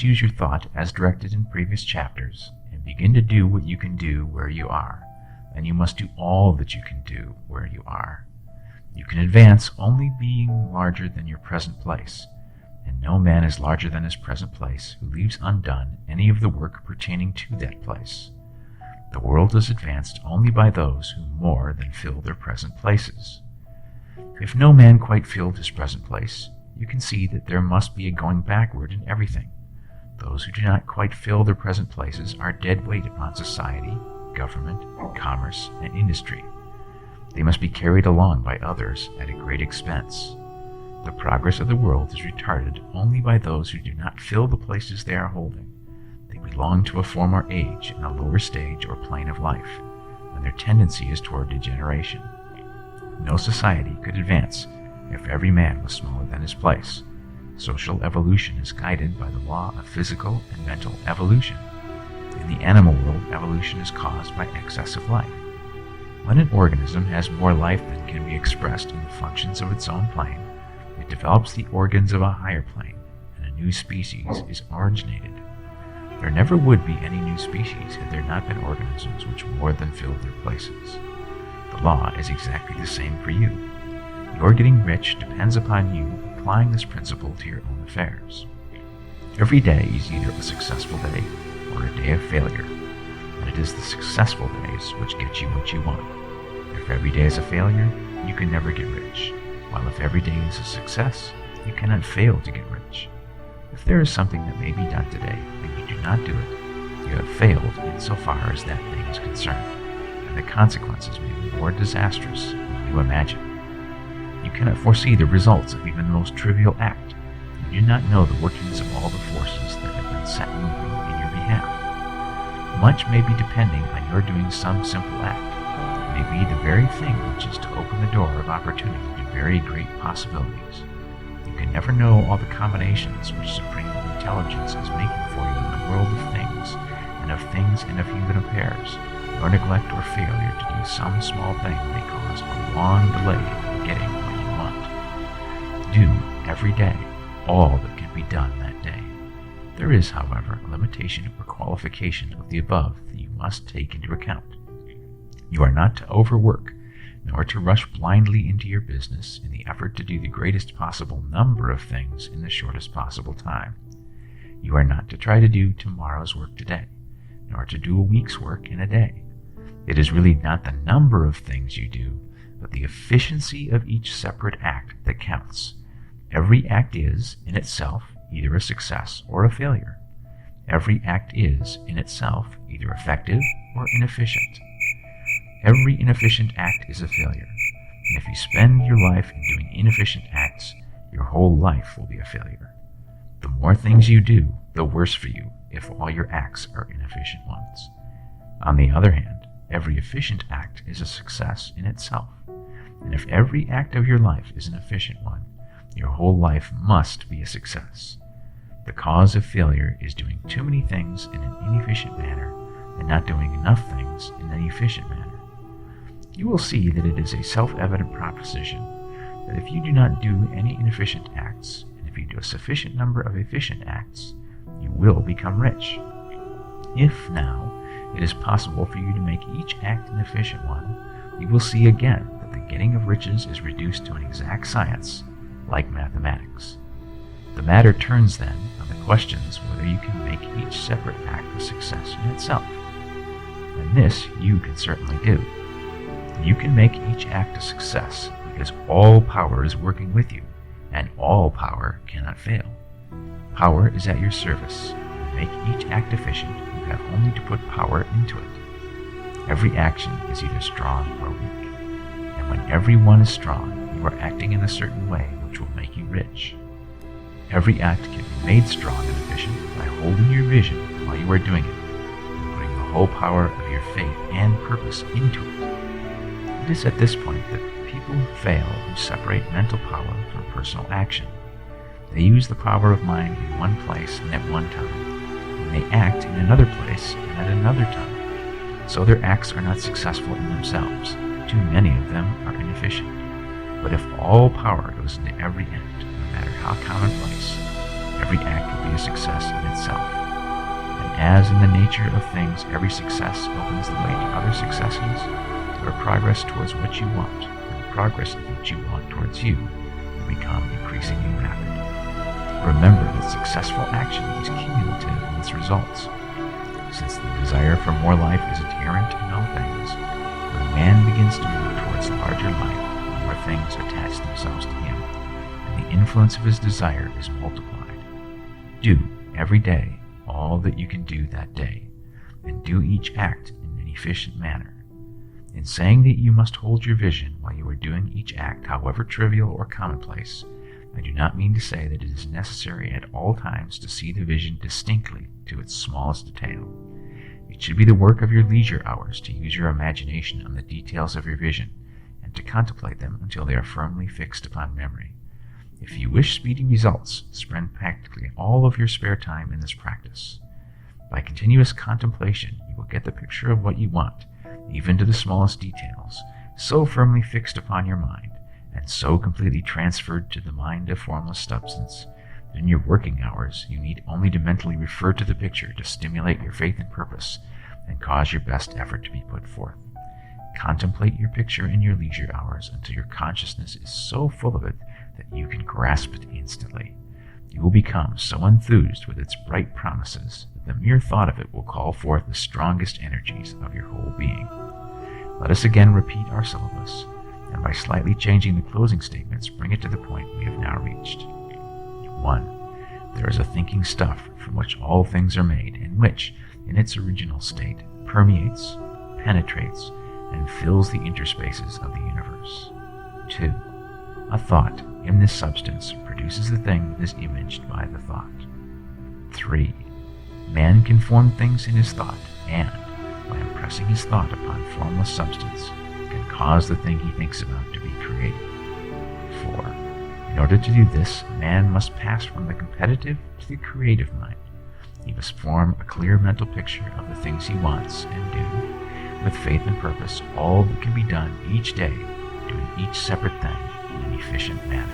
choose your thought as directed in previous chapters, and begin to do what you can do where you are, and you must do all that you can do where you are. You can advance only being larger than your present place, and no man is larger than his present place who leaves undone any of the work pertaining to that place. The world is advanced only by those who more than fill their present places. If no man quite filled his present place, you can see that there must be a going backward in everything. Those who do not quite fill their present places are dead weight upon society, government, commerce, and industry. They must be carried along by others at a great expense. The progress of the world is retarded only by those who do not fill the places they are holding. They belong to a former age in a lower stage or plane of life, and their tendency is toward degeneration. No society could advance if every man was smaller than his place. Social evolution is guided by the law of physical and mental evolution. In the animal world, evolution is caused by excess of life. When an organism has more life than can be expressed in the functions of its own plane, it develops the organs of a higher plane, and a new species is originated. There never would be any new species had there not been organisms which more than filled their places. The law is exactly the same for you. Your getting rich depends upon you applying this principle to your own affairs. Every day is either a successful day or a day of failure, and it is the successful days which get you what you want. If every day is a failure, you can never get rich, while if every day is a success, you cannot fail to get rich. If there is something that may be done today and you do not do it, you have failed insofar as that thing is concerned, and the consequences may be more disastrous than you imagine. You cannot foresee the results of even the most trivial act. You do not know the workings of all the forces that have been set moving in your behalf. Much may be depending on your doing some simple act. It may be the very thing which is to open the door of opportunity to very great possibilities. You can never know all the combinations which Supreme Intelligence is making for you in the world of things and of human affairs. Your neglect or failure to do some small thing may cause a long delay in getting what you want. Do, every day, all that can be done that day. There is, however, a limitation or qualification of the above that you must take into account. You are not to overwork, nor to rush blindly into your business in the effort to do the greatest possible number of things in the shortest possible time. You are not to try to do tomorrow's work today, nor to do a week's work in a day. It is really not the number of things you do, but the efficiency of each separate act that counts. Every act is, in itself, either a success or a failure. Every act is, in itself, either effective or inefficient. Every inefficient act is a failure, and if you spend your life in doing inefficient acts, your whole life will be a failure. The more things you do, the worse for you if all your acts are inefficient ones. On the other hand, every efficient act is a success in itself, and if every act of your life is an efficient one, your whole life must be a success. The cause of failure is doing too many things in an inefficient manner and not doing enough things in an efficient manner. You will see that it is a self-evident proposition that if you do not do any inefficient acts, and if you do a sufficient number of efficient acts, you will become rich. If, now, it is possible for you to make each act an efficient one, you will see again that the getting of riches is reduced to an exact science, like mathematics. The matter turns then on the questions whether you can make each separate act a success in itself. And this you can certainly do. You can make each act a success because all power is working with you, and all power cannot fail. Power is at your service. To make each act efficient, you have only to put power into it. Every action is either strong or weak, and when every one is strong, you are acting in a certain way which will make you rich. Every act can be made strong and efficient by holding your vision while you are doing it, and putting the whole power of your faith and purpose into it. It is at this point that people who fail who separate mental power from personal action. They use the power of mind in one place and at one time, and they act in another place and at another time. So their acts are not successful in themselves. Too many of them are inefficient. But if all power goes into every end, no matter how commonplace, every act will be a success in itself. And as in the nature of things, every success opens the way to other successes, your progress towards what you want, and the progress of what you want towards you, will become increasingly rapid. Remember that successful action is cumulative in its results. Since the desire for more life is inherent in all things, when man begins to move towards larger life, more things attach themselves to him, and the influence of his desire is multiplied. Do, every day, all that you can do that day, and do each act in an efficient manner. In saying that you must hold your vision while you are doing each act, however trivial or commonplace, I do not mean to say that it is necessary at all times to see the vision distinctly to its smallest detail. It should be the work of your leisure hours to use your imagination on the details of your vision, and to contemplate them until they are firmly fixed upon memory. If you wish speedy results, spend practically all of your spare time in this practice. By continuous contemplation, you will get the picture of what you want, even to the smallest details, so firmly fixed upon your mind, and so completely transferred to the mind of formless substance, that in your working hours you need only to mentally refer to the picture to stimulate your faith and purpose, and cause your best effort to be put forth. Contemplate your picture in your leisure hours until your consciousness is so full of it that you can grasp it instantly. You will become so enthused with its bright promises that the mere thought of it will call forth the strongest energies of your whole being. Let us again repeat our syllabus, and by slightly changing the closing statements, bring it to the point we have now reached. 1. There is a thinking stuff from which all things are made, and which, in its original state, permeates, penetrates, and fills the interspaces of the universe. 2. A thought in this substance produces the thing that is imaged by the thought. 3. Man can form things in his thought, and, by impressing his thought upon formless substance, can cause the thing he thinks about to be created. 4. In order to do this, man must pass from the competitive to the creative mind. He must form a clear mental picture of the things he wants and do, with faith and purpose, all that can be done each day, doing each separate thing in an efficient manner.